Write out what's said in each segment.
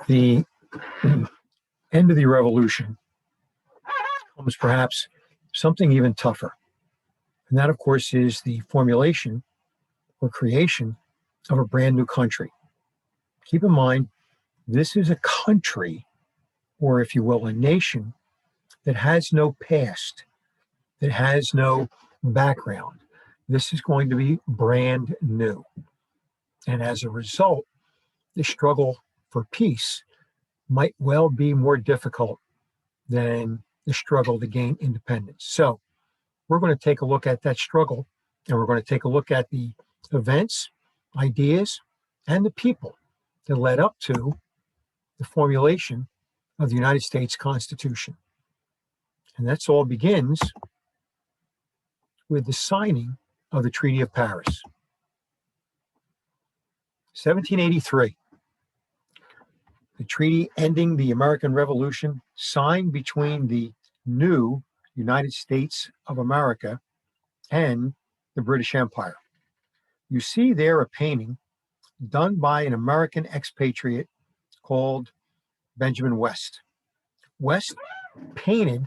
the end of the revolution comes perhaps something even tougher. And that, of course, is the formulation or creation of a brand new country. Keep in mind, this is a country, or if you will, a nation that has no past, that has no background. This is going to be brand new. And as a result, the struggle for peace might well be more difficult than the struggle to gain independence. So we're going to take a look at that struggle, and we're going to take a look at the events, ideas, and the people that led up to the formulation of the United States Constitution. And that's all begins with the signing of the Treaty of Paris. 1783, the treaty ending the American Revolution, signed between the new United States of America and the British Empire. You see there a painting done by an American expatriate called Benjamin West. West painted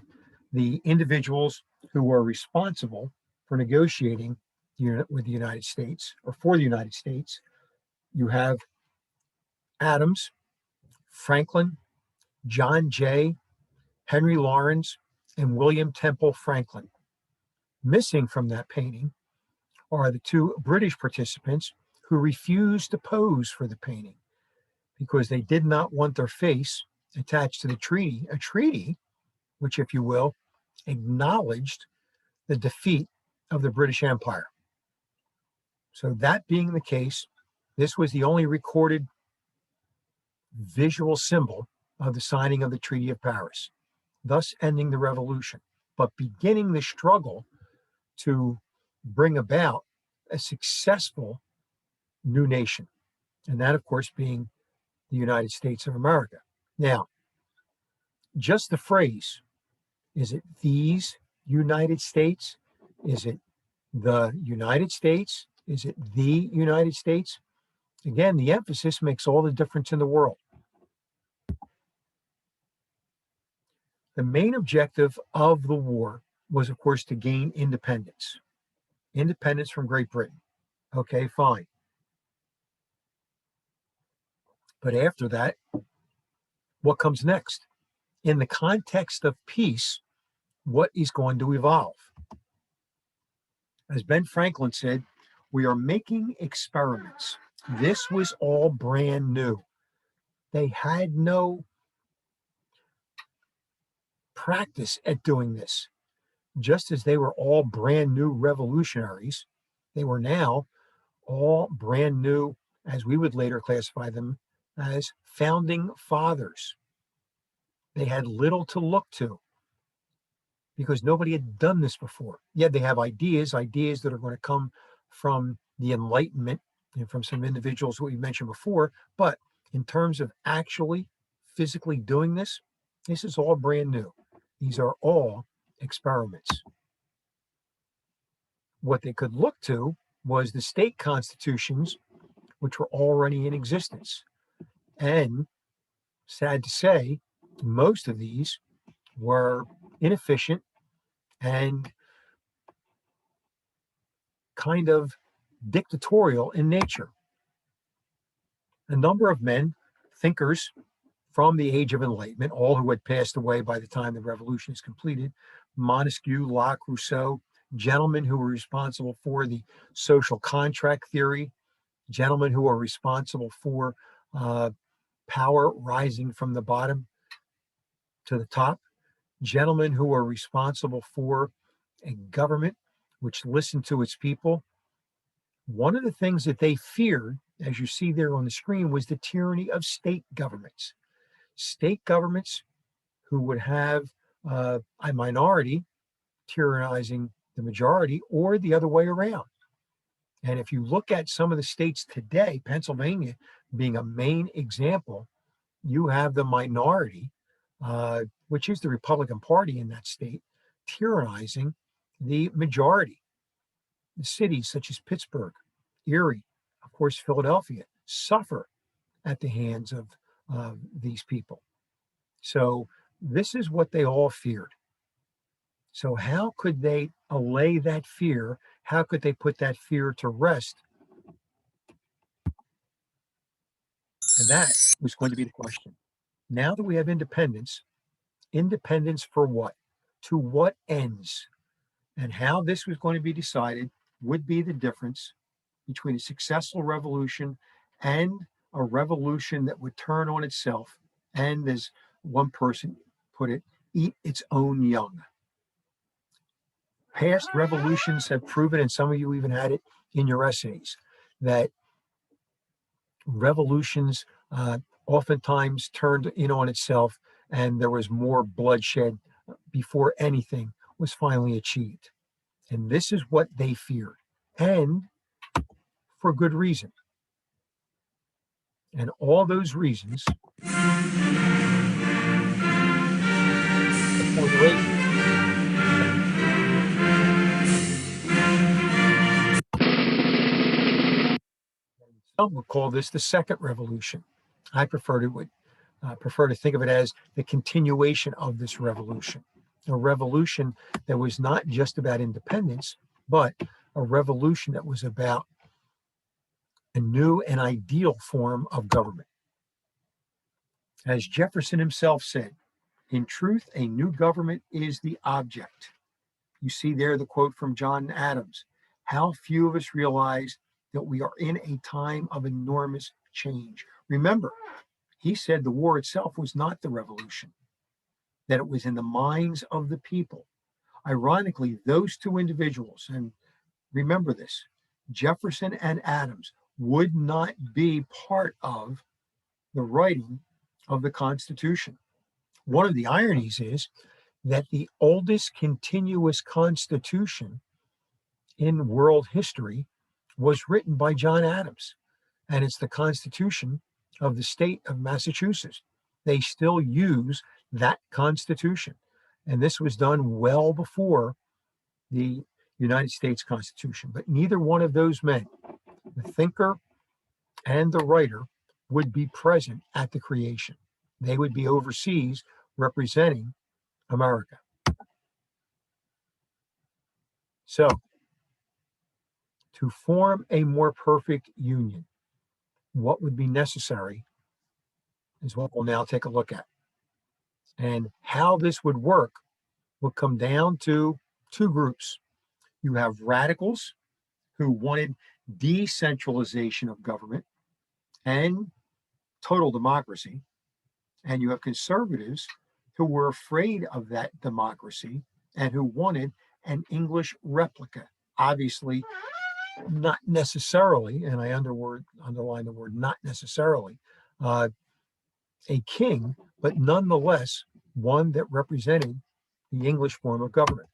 the individuals who were responsible for negotiating with the United States, or for the United States. You have Adams, Franklin, John Jay, Henry Lawrence, and William Temple Franklin. Missing from that painting are the two British participants who refused to pose for the painting because they did not want their face attached to the treaty, a treaty which, if you will, acknowledged the defeat of the British Empire. So that being the case, this was the only recorded visual symbol of the signing of the Treaty of Paris, thus ending the revolution, but beginning the struggle to bring about a successful new nation, and that, of course, being the United States of America. Now, just the phrase, is it these United States? Is it the United States? Is it the United States? Again, the emphasis makes all the difference in the world. The main objective of the war was, of course, to gain independence. Independence from Great Britain. Okay, fine. But after that, what comes next? In the context of peace, what is going to evolve? As Ben Franklin said, we are making experiments. This was all brand new. They had no practice at doing this. Just as they were all brand new revolutionaries, they were now all brand new, as we would later classify them, as founding fathers. They had little to look to because nobody had done this before. Yet they have ideas that are going to come from the Enlightenment and from some individuals who we mentioned before. But in terms of actually physically doing this, this is all brand new. These are all experiments. What they could look to was the state constitutions, which were already in existence. And sad to say, most of these were inefficient and kind of dictatorial in nature. A number of men, thinkers from the Age of Enlightenment, all who had passed away by the time the revolution is completed, Montesquieu, Locke, Rousseau, gentlemen who were responsible for the social contract theory, gentlemen who are responsible for power rising from the bottom to the top, gentlemen who are responsible for a government which listened to its people. One of the things that they feared, as you see there on the screen, was the tyranny of state governments. State governments who would have a minority tyrannizing the majority, or the other way around. And if you look at some of the states today, Pennsylvania being a main example, you have the minority, which is the Republican Party in that state, tyrannizing the majority. The cities such as Pittsburgh, Erie, of course, Philadelphia, suffer at the hands these people. So this is what they all feared. So how could they allay that fear? How could they put that fear to rest? And that was going to be the question. Now that we have independence, independence for what? To what ends? And how this was going to be decided would be the difference between a successful revolution and a revolution that would turn on itself and, as one person put it, eat its own young. Past revolutions have proven, and some of you even had it in your essays, that revolutions oftentimes turned in on itself and there was more bloodshed before anything was finally achieved. And this is what they feared, and for good reason. And all those reasons some would call this the second revolution. I prefer to think of it as the continuation of this revolution, a revolution that was not just about independence, but a revolution that was about a new and ideal form of government. As Jefferson himself said, in truth, a new government is the object. You see there the quote from John Adams. How few of us realize that we are in a time of enormous change. Remember, he said the war itself was not the revolution, that it was in the minds of the people. Ironically, those two individuals, and remember this, Jefferson and Adams, would not be part of the writing of the Constitution. One of the ironies is that the oldest continuous constitution in world history was written by John Adams, and it's the Constitution of the state of Massachusetts. They still use that Constitution, and this was done well before the United States Constitution. But neither one of those men, the thinker and the writer, would be present at the creation. They would be overseas representing America. So, to form a more perfect union, what would be necessary is what we'll now take a look at. And how this would work would come down to two groups. You have radicals who wanted decentralization of government and total democracy, and you have conservatives who were afraid of that democracy and who wanted an English replica. Obviously, not necessarily, and I underline the word not necessarily, a king, but nonetheless one that represented the English form of government.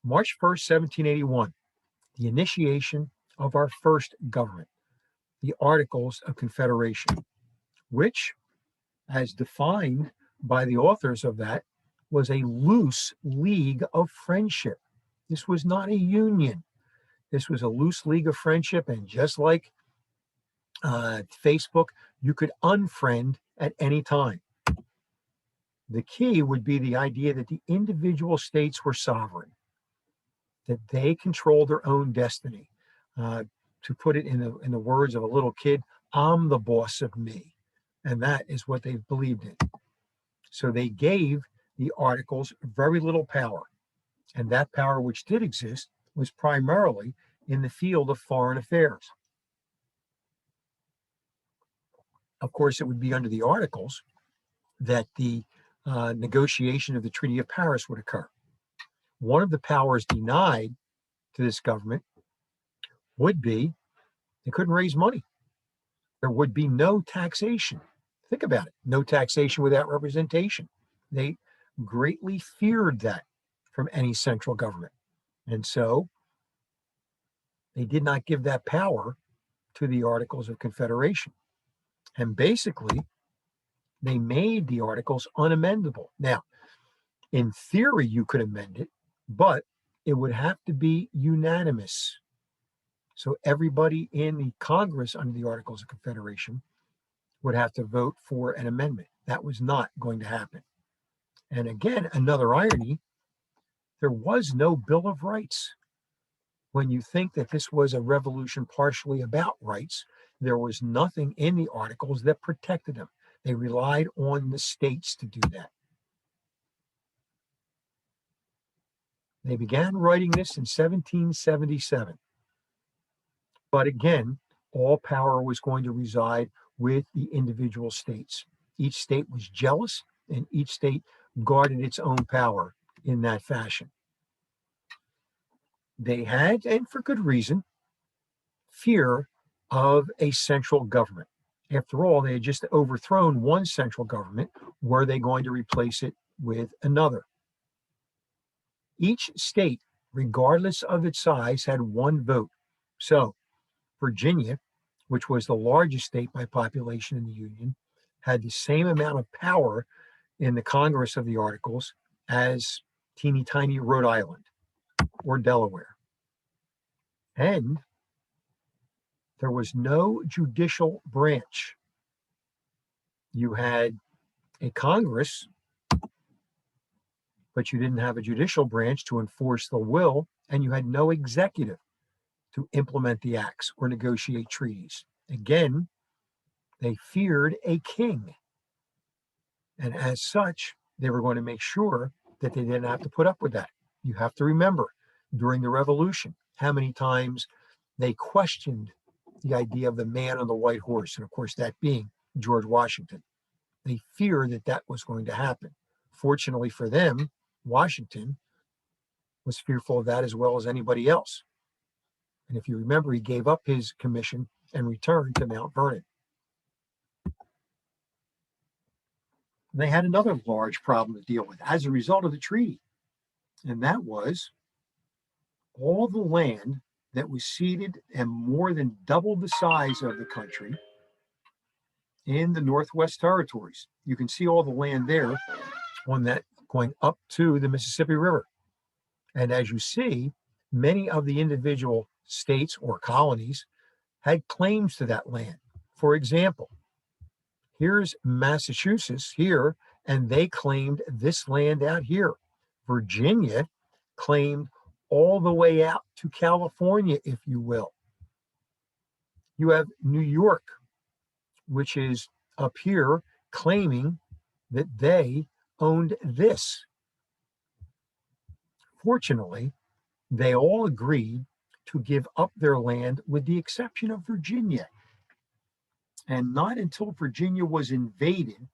March 1st, 1781, the initiation of our first government, the Articles of Confederation, which, as defined by the authors of that, was a loose league of friendship. This was not a union. This was a loose league of friendship, and just like Facebook, you could unfriend at any time. The key would be the idea that the individual states were sovereign, that they control their own destiny. To put it in the words of a little kid, I'm the boss of me. And that is what they believed in. So they gave the Articles very little power. And that power, which did exist, was primarily in the field of foreign affairs. Of course, it would be under the Articles that the negotiation of the Treaty of Paris would occur. One of the powers denied to this government would be they couldn't raise money. There would be no taxation. Think about it. No taxation without representation. They greatly feared that from any central government. And so they did not give that power to the Articles of Confederation. And basically, they made the Articles unamendable. Now, in theory, you could amend it, but it would have to be unanimous. So everybody in the Congress under the Articles of Confederation would have to vote for an amendment. That was not going to happen. And again, another irony, there was no Bill of Rights. When you think that this was a revolution partially about rights, there was nothing in the articles that protected them. They relied on the states to do that. They began writing this in 1777. But again, all power was going to reside with the individual states. Each state was jealous, and each state guarded its own power in that fashion. They had, and for good reason, fear of a central government. After all, they had just overthrown one central government. Were they going to replace it with another? Each state, regardless of its size, had one vote. So Virginia, which was the largest state by population in the Union, had the same amount of power in the Congress of the Articles as teeny tiny Rhode Island or Delaware. And there was no judicial branch. You had a Congress, but you didn't have a judicial branch to enforce the will, and you had no executive to implement the acts or negotiate treaties. Again, they feared a king. And as such, they were going to make sure that they didn't have to put up with that. You have to remember, during the Revolution, how many times they questioned the idea of the man on the white horse, and of course, that being George Washington. They feared that that was going to happen. Fortunately for them, Washington was fearful of that as well as anybody else. And if you remember, he gave up his commission and returned to Mount Vernon. They had another large problem to deal with as a result of the treaty, and that was all the land that was ceded and more than double the size of the country in the Northwest Territories. You can see all the land there on that going up to the Mississippi River. And as you see, many of the individual states or colonies had claims to that land. For example, here's Massachusetts here, and they claimed this land out here. Virginia claimed all the way out to California, if you will. You have New York, which is up here, claiming that they owned this. Fortunately, they all agreed to give up their land with the exception of Virginia. And not until Virginia was invaded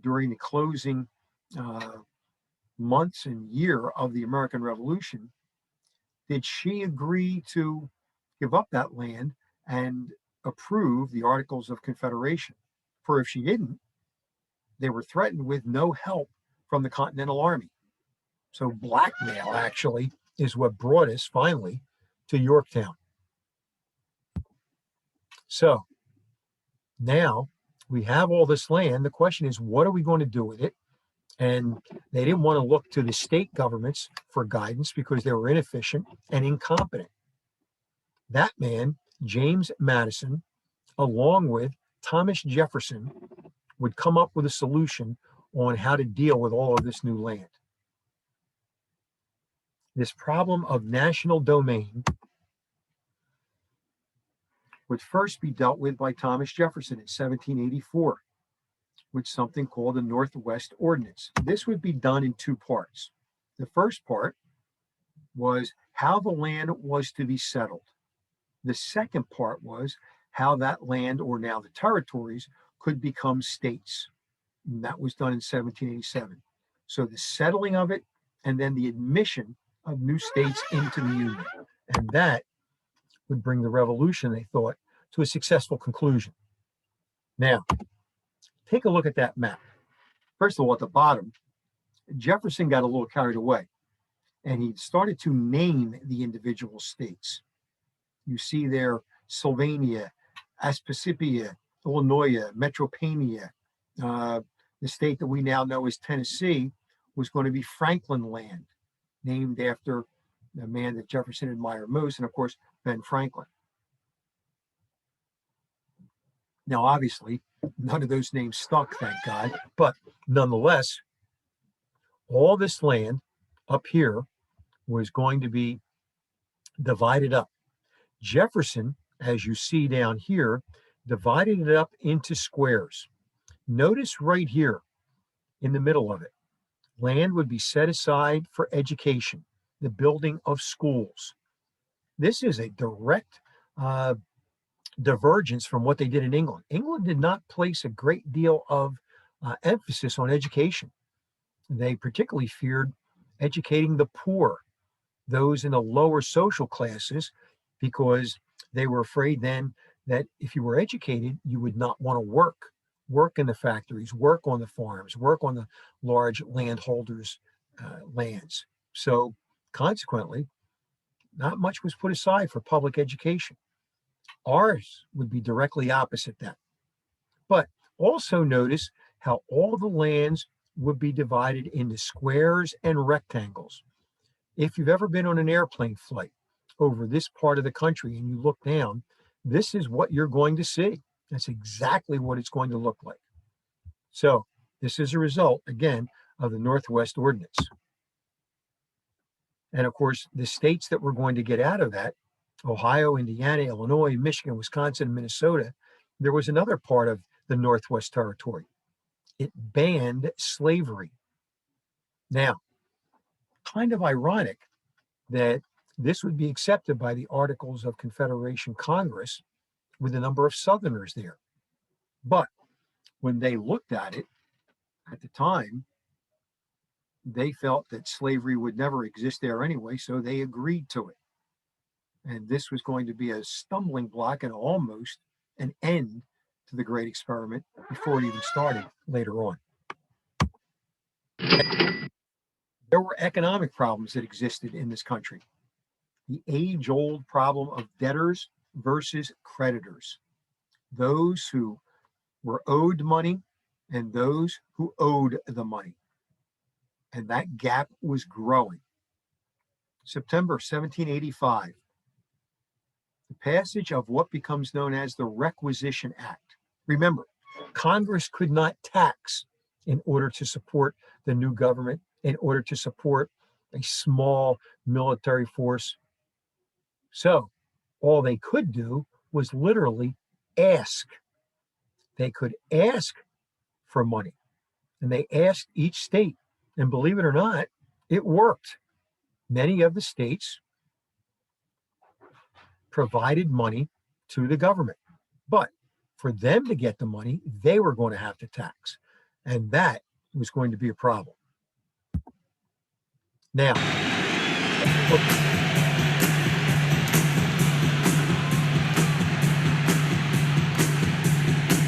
during the closing months and year of the American Revolution did she agree to give up that land and approve the Articles of Confederation. For if she didn't, they were threatened with no help from the Continental Army. So blackmail actually is what brought us finally to Yorktown. So now we have all this land. The question is, what are we going to do with it? And they didn't want to look to the state governments for guidance because they were inefficient and incompetent. That man, James Madison, along with Thomas Jefferson, would come up with a solution on how to deal with all of this new land. This problem of national domain would first be dealt with by Thomas Jefferson in 1784 with something called the Northwest Ordinance. This would be done in two parts. The first part was how the land was to be settled. The second part was how that land, or now the territories, could become states. And that was done in 1787. So the settling of it and then the admission of new states into the Union. And that would bring the revolution, they thought, to a successful conclusion. Now, take a look at that map. First of all, at the bottom, Jefferson got a little carried away, and he started to name the individual states. You see there, Sylvania, Aspasipia, Illinois, Metropania. The state that we now know as Tennessee was going to be Franklin Land, named after the man that Jefferson admired most, and of course, Ben Franklin. Now, obviously, none of those names stuck, thank God, but nonetheless, all this land up here was going to be divided up. Jefferson, as you see down here, divided it up into squares. Notice right here in the middle of it, land would be set aside for education, the building of schools. This is a direct divergence from what they did in England. England did not place a great deal of emphasis on education. They particularly feared educating the poor, those in the lower social classes, because they were afraid then that if you were educated, you would not want to work in the factories, work on the farms, work on the large landholders' lands. So consequently, not much was put aside for public education. Ours would be directly opposite that. But also notice how all the lands would be divided into squares and rectangles. If you've ever been on an airplane flight over this part of the country and you look down, this is what you're going to see. That's exactly what it's going to look like. So this is a result, again, of the Northwest Ordinance. And of course, the states that we're going to get out of that, Ohio, Indiana, Illinois, Michigan, Wisconsin, Minnesota, there was another part of the Northwest Territory. It banned slavery. Now, kind of ironic that this would be accepted by the Articles of Confederation Congress with a number of Southerners there. But when they looked at it at the time, they felt that slavery would never exist there anyway, so they agreed to it. And this was going to be a stumbling block and almost an end to the Great Experiment before it even started later on. There were economic problems that existed in this country. The age-old problem of debtors versus creditors. Those who were owed money and those who owed the money. And that gap was growing. September 1785, the passage of what becomes known as the Requisition Act. Remember, Congress could not tax in order to support the new government, in order to support a small military force. So all they could do was literally ask. They could ask for money, and they asked each state. And believe it or not, it worked. Many of the states provided money to the government. But for them to get the money, they were going to have to tax. And that was going to be a problem. Now,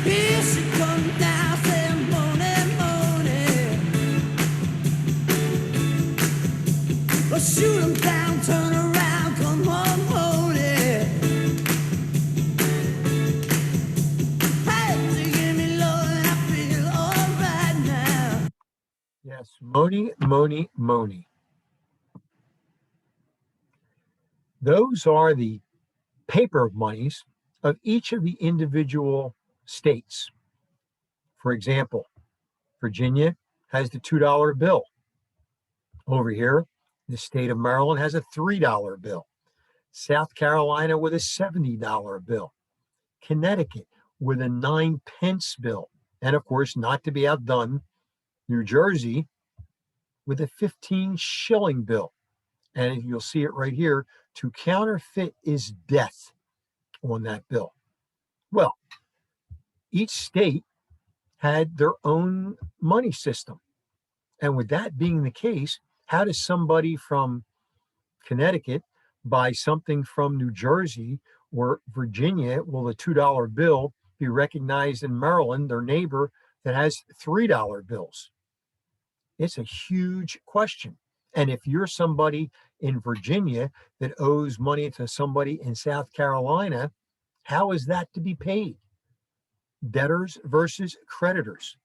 Here she comes now, saying morning, morning. Well, shoot 'em down, turn around, come on, hold it. Hey, you give me love and I feel all right now. yes, money, money, money. Those are the paper monies of each of the individual states. For example, Virginia has the $2 bill. Over here, the state of Maryland has a $3 bill. South Carolina with a $70 bill. Connecticut with a 9-pence bill. And of course, not to be outdone, New Jersey with a 15-shilling bill. And you'll see it right here. To counterfeit is death on that bill. Well, each state had their own money system. And with that being the case, how does somebody from Connecticut buy something from New Jersey or Virginia? Will the $2 bill be recognized in Maryland, their neighbor that has $3 bills? It's a huge question. And if you're somebody in Virginia that owes money to somebody in South Carolina, how is that to be paid? Debtors versus creditors.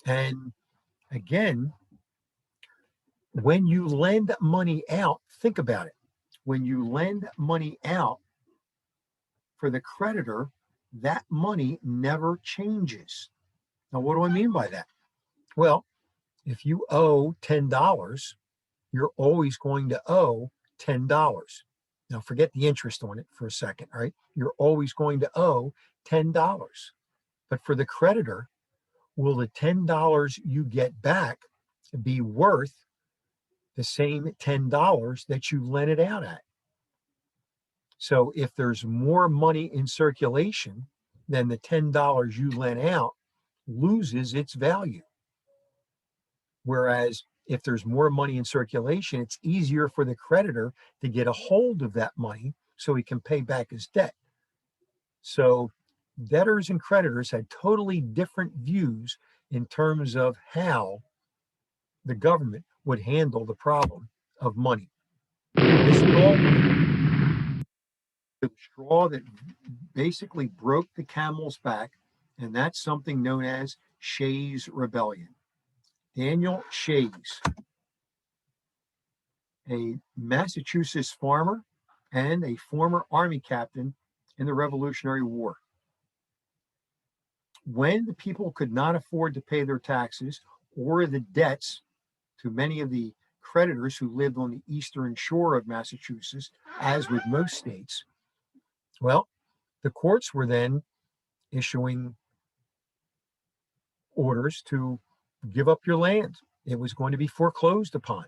And again, when you lend money out, think about it. When you lend money out for the creditor, that money never changes. Now, what do I mean by that? Well, if you owe $10, you're always going to owe $10. Now, forget the interest on it for a second, right? You're always going to owe $10. But for the creditor, will the $10 you get back be worth the same $10 that you lent it out at? So if there's more money in circulation, then the $10 you lent out loses its value. Whereas if there's more money in circulation, it's easier for the creditor to get a hold of that money so he can pay back his debt. So debtors and creditors had totally different views in terms of how the government would handle the problem of money. This is all the straw that basically broke the camel's back, and that's something known as Shays' Rebellion. Daniel Shays, a Massachusetts farmer and a former Army captain in the Revolutionary War. When the people could not afford to pay their taxes or the debts to many of the creditors who lived on the eastern shore of Massachusetts, as with most states, well, the courts were then issuing orders to give up your land. It was going to be foreclosed upon.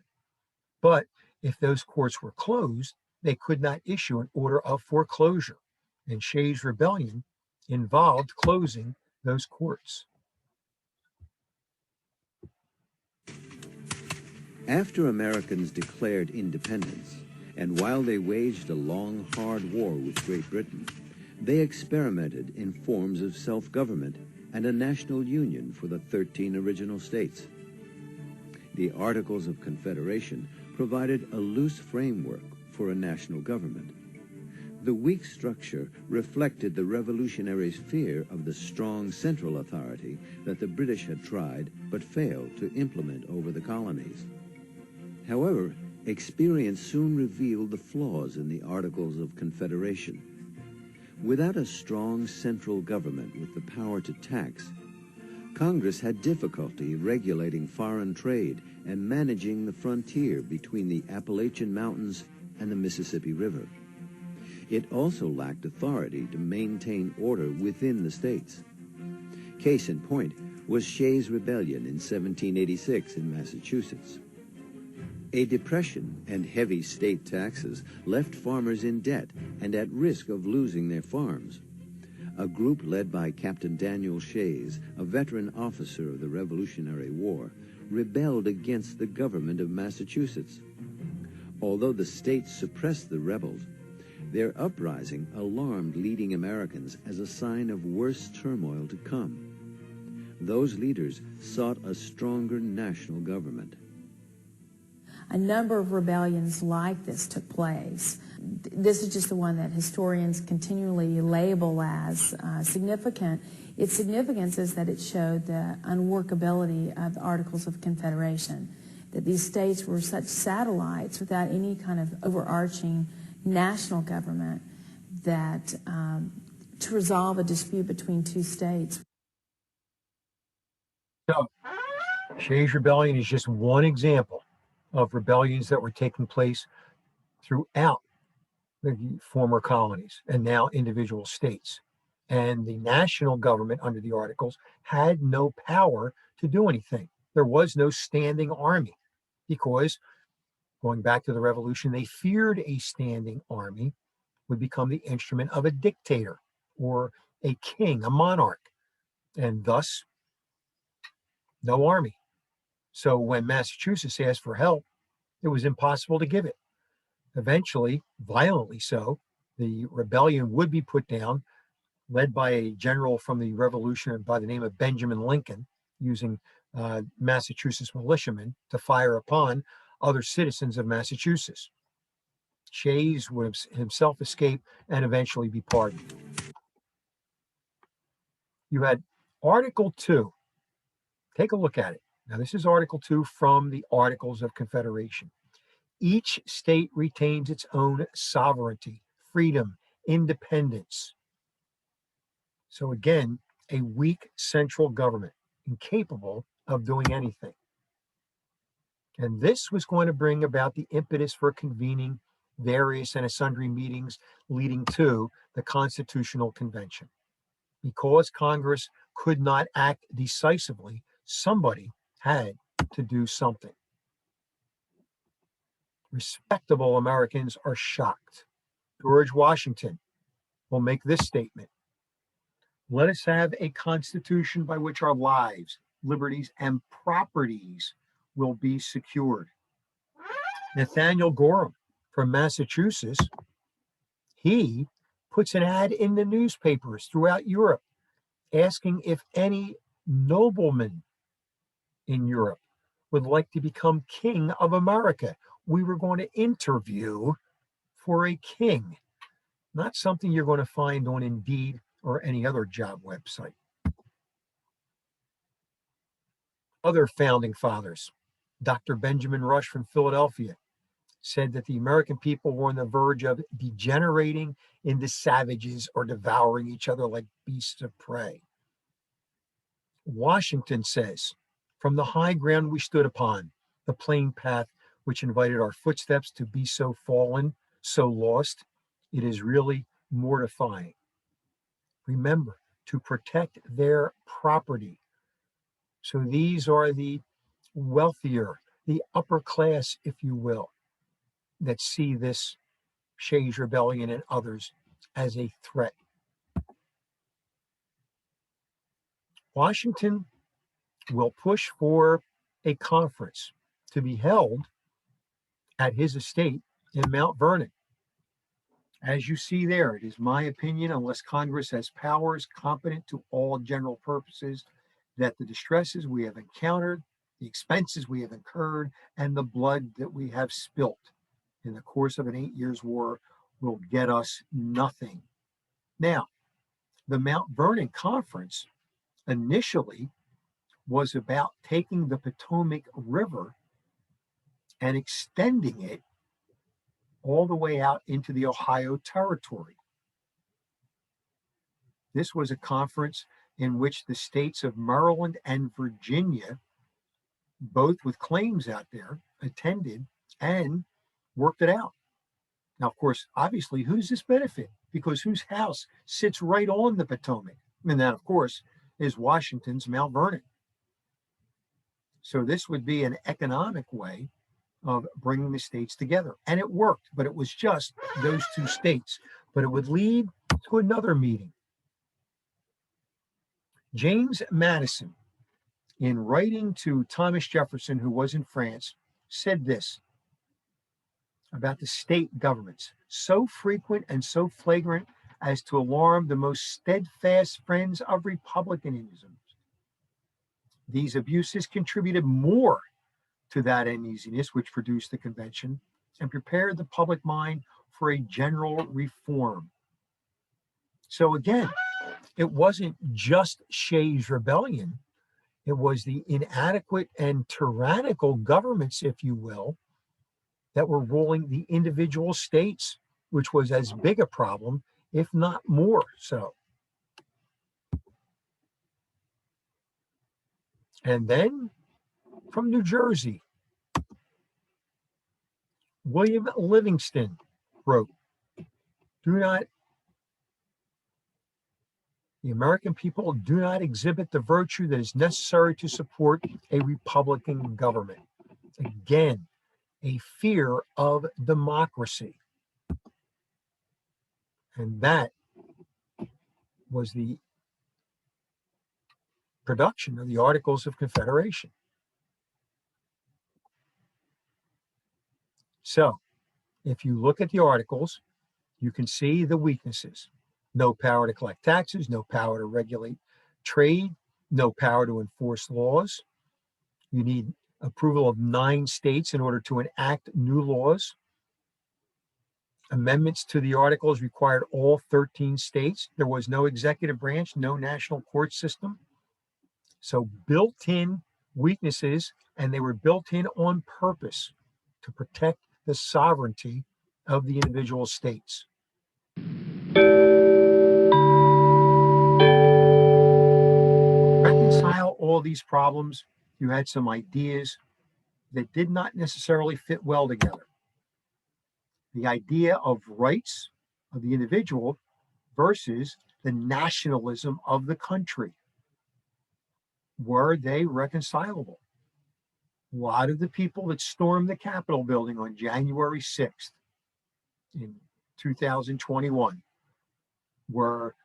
But if those courts were closed, they could not issue an order of foreclosure. And Shays' Rebellion involved closing those courts. After Americans declared independence, and while they waged a long, hard war with Great Britain, they experimented in forms of self-government and a national union for the 13 original states. The Articles of Confederation provided a loose framework for a national government. The weak structure reflected the revolutionaries' fear of the strong central authority that the British had tried but failed to implement over the colonies. However, experience soon revealed the flaws in the Articles of Confederation. Without a strong central government with the power to tax, Congress had difficulty regulating foreign trade and managing the frontier between the Appalachian Mountains and the Mississippi River. It also lacked authority to maintain order within the states. Case in point was Shays' Rebellion in 1786 in Massachusetts. A depression and heavy state taxes left farmers in debt and at risk of losing their farms. A group led by Captain Daniel Shays, a veteran officer of the Revolutionary War, rebelled against the government of Massachusetts. Although the state suppressed the rebels, their uprising alarmed leading Americans as a sign of worse turmoil to come. Those leaders sought a stronger national government. A number of rebellions like this took place. This is just the one that historians continually label as significant. Its significance is that it showed the unworkability of the Articles of Confederation, that these states were such satellites without any kind of overarching national government that to resolve a dispute between two states. So, Shays' Rebellion is just one example of rebellions that were taking place throughout the former colonies and now individual states. And the national government under the Articles had no power to do anything. There was no standing army because, going back to the Revolution, they feared a standing army would become the instrument of a dictator or a king, a monarch, and thus no army. So when Massachusetts asked for help, it was impossible to give it. Eventually, violently so, the rebellion would be put down, led by a general from the Revolution by the name of Benjamin Lincoln, using Massachusetts militiamen to fire upon other citizens of Massachusetts. Shays would himself escape and eventually be pardoned. You had Article 2. Take a look at it. Now, this is Article 2 from the Articles of Confederation. Each state retains its own sovereignty, freedom, independence. So again, a weak central government, incapable of doing anything. And this was going to bring about the impetus for convening various and sundry meetings leading to the Constitutional Convention. Because Congress could not act decisively, somebody had to do something. Respectable Americans are shocked. George Washington will make this statement: "Let us have a constitution by which our lives, liberties, and properties will be secured." Nathaniel Gorham from Massachusetts, he puts an ad in the newspapers throughout Europe asking if any nobleman in Europe would like to become king of America. We were going to interview for a king, not something you're going to find on Indeed or any other job website. Other founding fathers, Dr. Benjamin Rush from Philadelphia, said that the American people were on the verge of degenerating into savages or devouring each other like beasts of prey. Washington says, "From the high ground we stood upon, the plain path which invited our footsteps to be so fallen, so lost, it is really mortifying. Remember to protect their property." So these are the wealthier, the upper class, if you will, that see this Shays Rebellion and others as a threat. Washington will push for a conference to be held at his estate in Mount Vernon. As you see there, it is my opinion, unless Congress has powers competent to all general purposes, that the distresses we have encountered, the expenses we have incurred, and the blood that we have spilt in the course of an 8 years war will get us nothing. Now, the Mount Vernon Conference initially was about taking the Potomac River and extending it all the way out into the Ohio Territory. This was a conference in which the states of Maryland and Virginia, both with claims out there, attended and worked it out. Now, of course, obviously, who does this benefit? Because whose house sits right on the Potomac? And that, of course, is Washington's Mount Vernon. So this would be an economic way of bringing the states together. And it worked, but it was just those two states. But it would lead to another meeting. James Madison, in writing to Thomas Jefferson, who was in France, said this about the state governments: "So frequent and so flagrant as to alarm the most steadfast friends of republicanism. These abuses contributed more to that uneasiness which produced the convention and prepared the public mind for a general reform." So again, it wasn't just Shays' Rebellion. It was the inadequate and tyrannical governments, if you will, that were ruling the individual states, which was as big a problem, if not more so. And then from New Jersey, William Livingston wrote, the American people do not exhibit the virtue that is necessary to support a Republican government. Again, a fear of democracy. And that was the production of the Articles of Confederation. So, if you look at the Articles, you can see the weaknesses. No power to collect taxes, no power to regulate trade, no power to enforce laws. You need approval of 9 states in order to enact new laws. Amendments to the Articles required all 13 states. There was no executive branch, no national court system. So built-in weaknesses, and they were built in on purpose to protect the sovereignty of the individual states. all these problems, you had some ideas that did not necessarily fit well together. The idea of rights of the individual versus the nationalism of the country. Were they reconcilable? A lot of the people that stormed the Capitol building on January 6th in 2021 were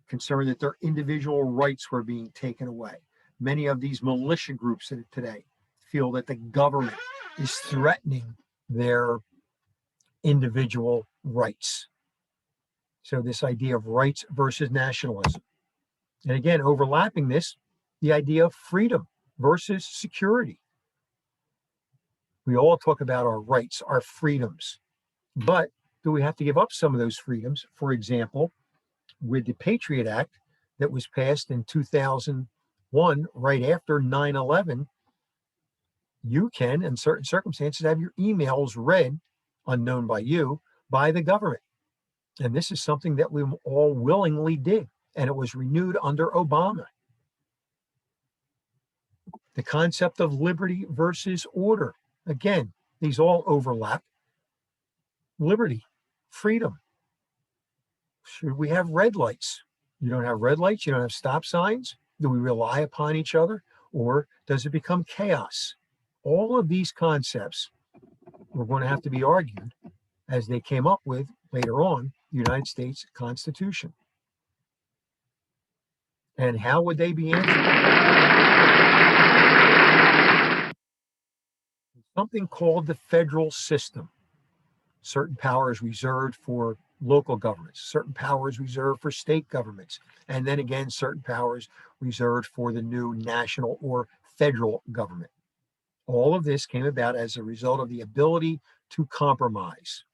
concerned that their individual rights were being taken away. Many of these militia groups today feel that the government is threatening their individual rights. So this idea of rights versus nationalism. And again, overlapping this, the idea of freedom versus security. We all talk about our rights, our freedoms, but do we have to give up some of those freedoms? For example, with the Patriot Act that was passed in 2001, right after 9/11, you can, in certain circumstances, have your emails read, unknown by you, by the government. And this is something that we all willingly did, and it was renewed under Obama. The concept of liberty versus order. Again, these all overlap. Liberty, freedom. Should we have red lights? You don't have red lights, you don't have stop signs. Do we rely upon each other, or does it become chaos? All of these concepts were going to have to be argued as they came up with, later on, the United States Constitution. And how would they be answered? Something called the federal system. Certain powers reserved for local governments, certain powers reserved for state governments, and then again, certain powers reserved for the new national or federal government. All of this came about as a result of the ability to compromise.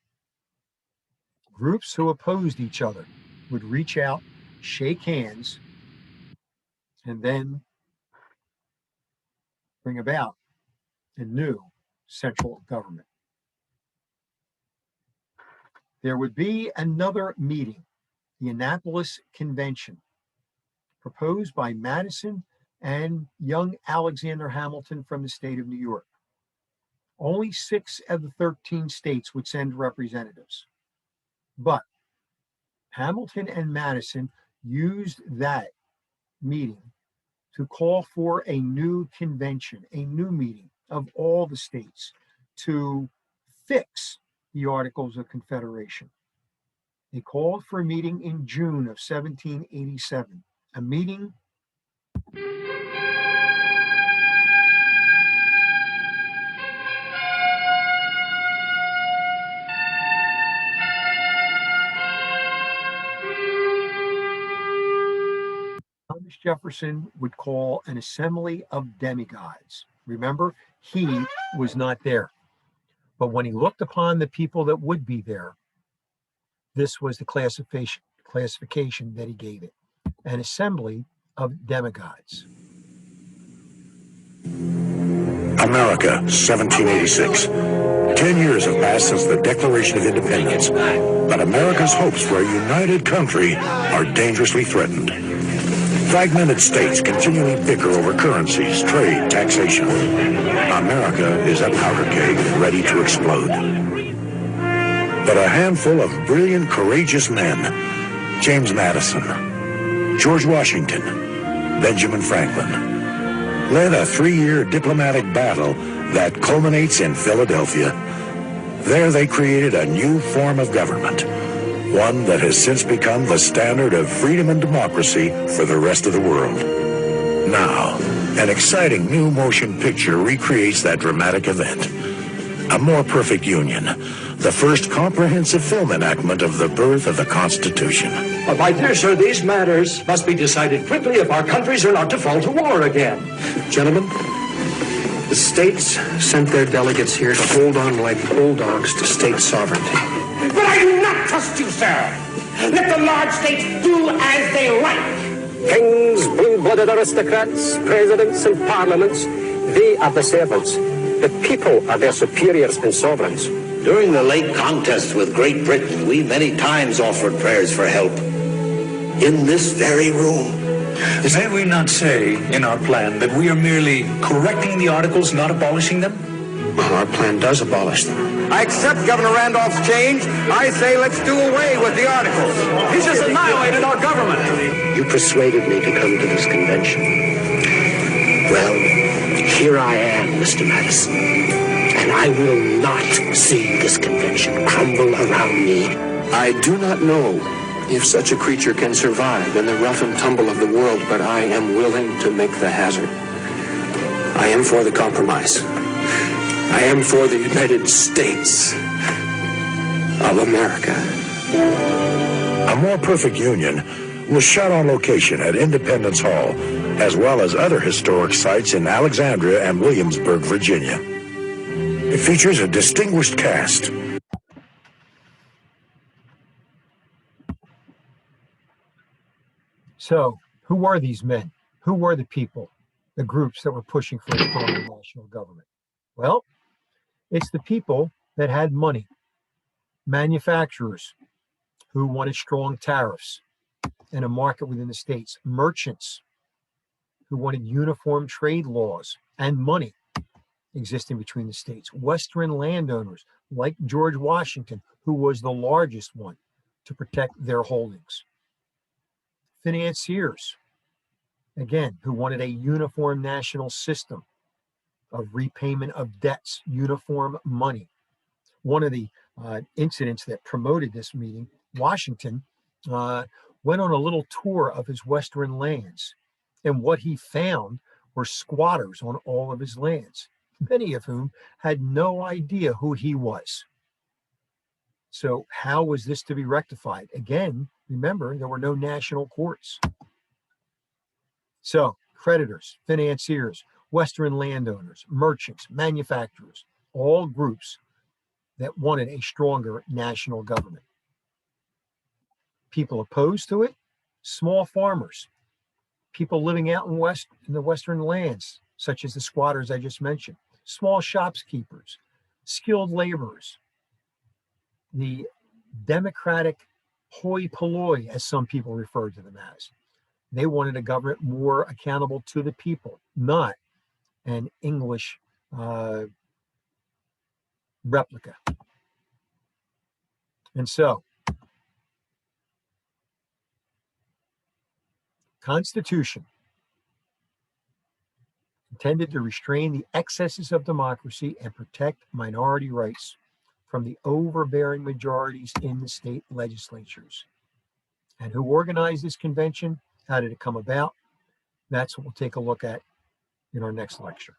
Groups who opposed each other would reach out, shake hands, and then bring about a new central government. There would be another meeting, the Annapolis Convention, proposed by Madison and young Alexander Hamilton from the state of New York. Only 6 of the 13 states would send representatives. But Hamilton and Madison used that meeting to call for a new convention, a new meeting of all the states to fix the Articles of Confederation. They called for a meeting in June of 1787, a meeting Thomas Jefferson would call an assembly of demigods. Remember, he was not there. But when he looked upon the people that would be there, this was the classification that he gave it. An assembly of demigods. America, 1786. 10 years have passed since the Declaration of Independence, but America's hopes for a united country are dangerously threatened. Fragmented states continually bicker over currencies, trade, taxation. America is a powder keg ready to explode. But a handful of brilliant, courageous men, James Madison, George Washington, Benjamin Franklin, led a 3-year diplomatic battle that culminates in Philadelphia. There they created a new form of government, one that has since become the standard of freedom and democracy for the rest of the world. Now, an exciting new motion picture recreates that dramatic event. A More Perfect Union, the first comprehensive film enactment of the birth of the Constitution. My dear sir, these matters must be decided quickly if our countries are not to fall to war again. Gentlemen, the states sent their delegates here to hold on like bulldogs to state sovereignty. But I do not trust you, sir. Let the large states do as they like. Kings, blue-blooded aristocrats, presidents and parliaments, they are the servants. The people are their superiors and sovereigns. During the late contest with Great Britain, we many times offered prayers for help. In this very room, May we not say in our plan that we are merely correcting the articles, not abolishing them? Well, our plan does abolish them. I accept Governor Randolph's change. I say let's do away with the articles. He's just annihilated our government. You persuaded me to come to this convention. Well, here I am, Mr. Madison. And I will not see this convention crumble around me. I do not know if such a creature can survive in the rough and tumble of the world, but I am willing to make the hazard. I am for the compromise. I am for the United States of America. A more perfect union was shot on location at Independence Hall, as well as other historic sites in Alexandria and Williamsburg, Virginia. It features a distinguished cast. So, who were these men? Who were the people, the groups that were pushing for a stronger national government? Well, it's the people that had money, manufacturers who wanted strong tariffs and a market within the states, merchants who wanted uniform trade laws and money existing between the states, Western landowners like George Washington, who was the largest one to protect their holdings, financiers, again, who wanted a uniform national system of repayment of debts, uniform money. One of the incidents that promoted this meeting, Washington went on a little tour of his Western lands, and what he found were squatters on all of his lands, many of whom had no idea who he was. So how was this to be rectified? Again, remember, there were no national courts. So creditors, financiers, Western landowners, merchants, manufacturers, all groups that wanted a stronger national government. People opposed to it, small farmers, people living out in the Western lands, such as the squatters I just mentioned, small shopkeepers, skilled laborers, the democratic hoi polloi, as some people referred to them as. They wanted a government more accountable to the people, not an English replica. And so, Constitution intended to restrain the excesses of democracy and protect minority rights from the overbearing majorities in the state legislatures. And who organized this convention? How did it come about? That's what we'll take a look at in our next lecture.